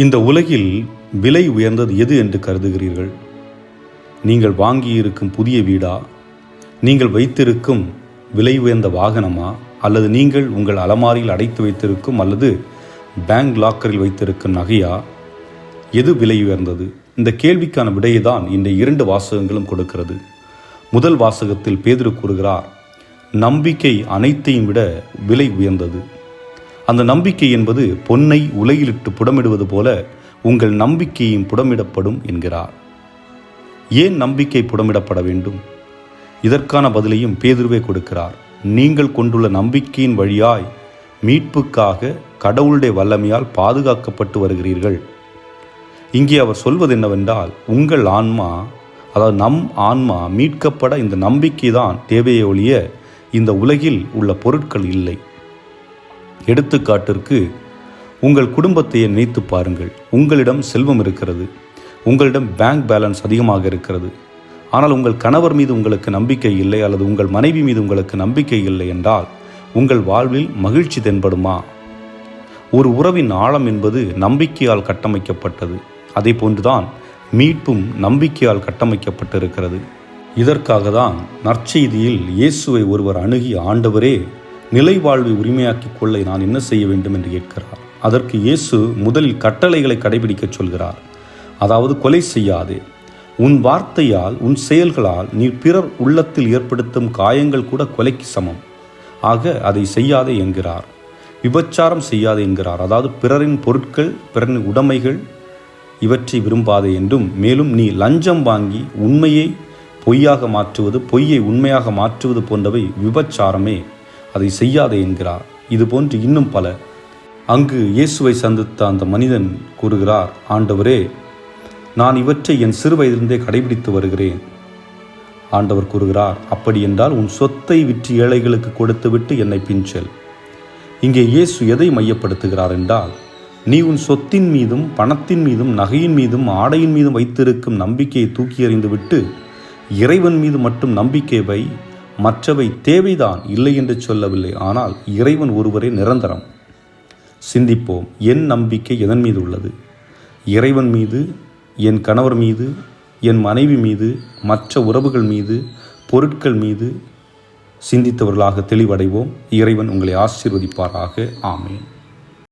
இந்த உலகில் விலை உயர்ந்தது எது என்று கருதுகிறீர்கள்? நீங்கள் வாங்கியிருக்கும் புதிய வீடா? நீங்கள் வைத்திருக்கும் விலை உயர்ந்த வாகனமா? அல்லது நீங்கள் உங்கள் அலமாரியில் அடைத்து வைத்திருக்கும் அல்லது பேங்க் லாக்கரில் வைத்திருக்கும் நகையா? எது விலை உயர்ந்தது? இந்த கேள்விக்கான விடையை தான் இந்த 2 வாசகங்களும் கொடுக்கிறது. முதல் வாசகத்தில் பேதுரு கூறுகிறார், நம்பிக்கை அனைத்தையும் விட விலை உயர்ந்தது. அந்த நம்பிக்கை என்பது பொன்னை உலையிலிட்டு புடமிடுவது போல உங்கள் நம்பிக்கையும் புடமிடப்படும் என்கிறார். ஏன் நம்பிக்கை புடமிடப்பட வேண்டும்? இதற்கான பதிலையும் பேதுருவே கொடுக்கிறார். நீங்கள் கொண்டுள்ள நம்பிக்கையின் வழியாய் மீட்புக்காக கடவுளுடைய வல்லமையால் பாதுகாக்கப்பட்டு வருகிறீர்கள். இங்கே அவர் சொல்வது என்னவென்றால், உங்கள் ஆன்மா, அதாவது நம் ஆன்மா மீட்கப்பட இந்த நம்பிக்கை தான் தேவையே ஒழிய இந்த உலகில் உள்ள பொருட்கள் இல்லை. எடுத்துக்காட்டிற்கு, உங்கள் குடும்பத்தையே நினைத்து பாருங்கள். உங்களிடம் செல்வம் இருக்கிறது, உங்களிடம் பேங்க் பேலன்ஸ் அதிகமாக இருக்கிறது. ஆனால் உங்கள் கணவர் மீது உங்களுக்கு நம்பிக்கை இல்லை, அல்லது உங்கள் மனைவி மீது உங்களுக்கு நம்பிக்கை இல்லை என்றால் உங்கள் வாழ்வில் மகிழ்ச்சி தென்படுமா? ஒரு உறவின் ஆழம் என்பது நம்பிக்கையால் கட்டமைக்கப்பட்டது. அதே போன்றுதான் மீட்பும் நம்பிக்கையால் கட்டமைக்கப்பட்டிருக்கிறது. இதற்காக தான் நற்செய்தியில் இயேசுவை ஒருவர் அணுகி, ஆண்டவரே, நிலை வாழ்வை உரிமையாக்கிக் கொள்ள நான் என்ன செய்ய வேண்டும் என்று கேட்கிறார். அதற்கு இயேசு முதலில் கட்டளைகளை கடைபிடிக்கச் சொல்கிறார். அதாவது, கொலை செய்யாதே, உன் வார்த்தையால் உன் செயல்களால் நீ பிறர் உள்ளத்தில் ஏற்படுத்தும் காயங்கள் கூட கொலைக்கு சமம், ஆக அதை செய்யாதே என்கிறார். விபச்சாரம் செய்யாதே என்கிறார். அதாவது பிறரின் பொருட்கள், பிறரின் உடைமைகள் இவற்றை விரும்பாதே என்றும், மேலும் நீ லஞ்சம் வாங்கி உண்மையை பொய்யாக மாற்றுவது, பொய்யை உண்மையாக மாற்றுவது போன்றவை விபச்சாரமே, அதை செய்யாதே என்கிறார். இது போன்று இன்னும் பல. அங்கு இயேசுவை சந்தித்த அந்த மனிதன் கூறுகிறார், ஆண்டவரே, நான் இவற்றை என் சிறு வயதிலிருந்தே கடைபிடித்து வருகிறேன். ஆண்டவர் கூறுகிறார், அப்படி என்றால் உன் சொத்தை விற்று ஏழைகளுக்கு கொடுத்துவிட்டு என்னை பின்செல். இங்கே இயேசு எதை மையப்படுத்துகிறார் என்றால், நீ உன் சொத்தின் மீதும் பணத்தின் மீதும் நகையின் மீதும் ஆடையின் மீதும் வைத்திருக்கும் நம்பிக்கையை தூக்கி எறிந்துவிட்டு இறைவன் மீது மட்டும் நம்பிக்கை வை. மற்றவை தேவைதான், இல்லை என்று சொல்லவில்லை, ஆனால் இறைவன் ஒருவரே நிரந்தரம். சிந்திப்போம், என் நம்பிக்கை எதன் மீது உள்ளது? இறைவன் மீது, என் கணவர் மீது, என் மனைவி மீது, மற்ற உறவுகள் மீது, பொருட்கள் மீது? சிந்தித்தவர்களாக தெளிவடைவோம். இறைவன் உங்களை ஆசீர்வதிப்பாராக. ஆமென்.